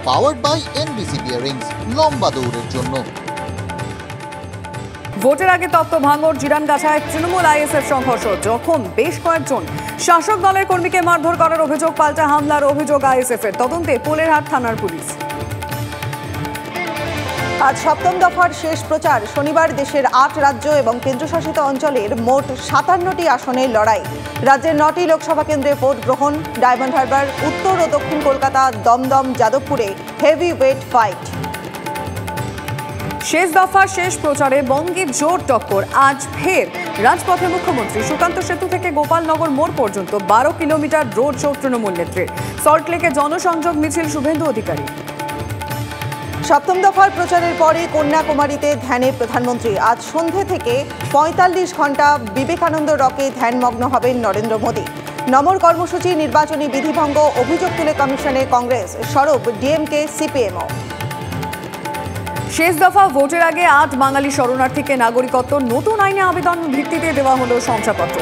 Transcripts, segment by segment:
Powered by NBC bearings, লম্বা দৌড়ের জন্য। ভোটের আগে তত্ত্ব ভাঙড় জিরানগাছায় তৃণমূল আইএসএফ সংঘর্ষ, জখম বেশ কয়েকজন। শাসক দলের কর্মীকে মারধর করার অভিযোগ, পাল্টা হামলার অভিযোগ আইএসএফ এর। তদন্তে পোলেরহাট থানার পুলিশ। আজ সপ্তম দফার শেষ প্রচার। শনিবার দেশের ৮ রাজ্য এবং কেন্দ্রশাসিত অঞ্চলের মোট ৫৭টি আসনের লড়াই। রাজ্যের ৯টি লোকসভা কেন্দ্রে ভোট গ্রহণ। ডায়মন্ড হারবার, উত্তর ও দক্ষিণ কলকাতা, দমদম, যাদবপুরে হেভি ওয়েট ফাইট। শেষ দফা শেষ প্রচারে বঙ্গে জোর টক্কর। আজ ফের রাজপথে মুখ্যমন্ত্রী। সুকান্ত সেতু থেকে গোপালনগর মোড় পর্যন্ত ১২ কিলোমিটার রোড শো তৃণমূল নেত্রীর। সল্টলেকে জনসংযোগ মিছিল শুভেন্দু অধিকারী। সপ্তম দফার প্রচারের পরে কন্যাকুমারীতে ধ্যানে প্রধানমন্ত্রী। আজ সন্ধে থেকে ৪৫ ঘন্টা বিবেকানন্দ রকে ধ্যানমগ্ন হবেন নরেন্দ্র মোদী। নমর কর্মসূচি, নির্বাচনী বিধিভঙ্গ, অভিযোগ তুলে কমিশনে কংগ্রেস, সরব ডিএমকে, সিপিএমও। শেষ দফা ভোটের আগে ৮ বাঙালি শরণার্থীকে নাগরিকত্ব। নতুন আইনে আবেদন ভিত্তিতে দেওয়া হলো শংসাপত্র।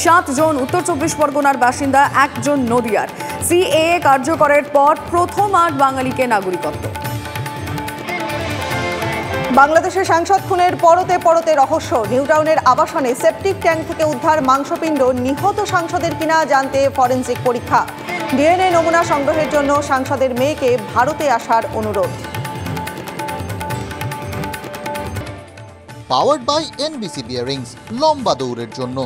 ৭ জন উত্তর ২৪ পরগনার বাসিন্দা, ১ জন নদিয়ার। সিএএ কার্যকরের পর প্রথম ৮ বাঙালিকে নাগরিকত্ব। বাংলাদেশের সাংসদ খুনের পরতে পরতে রহস্য। নিউটাউনের আবাসনে সেপটিক ট্যাঙ্ক থেকে উদ্ধার মাংসপিণ্ড। নিহত সাংসদের কিনা জানতে ফরেনসিক পরীক্ষা। ডিএনএ নমুনা সংগ্রহের জন্য সাংসদের মেয়েকে ভারতে আসার অনুরোধ। পাওয়ার্ড বাই এনবিসি বিয়ারিংস, লম্বা দৌড়ের জন্য।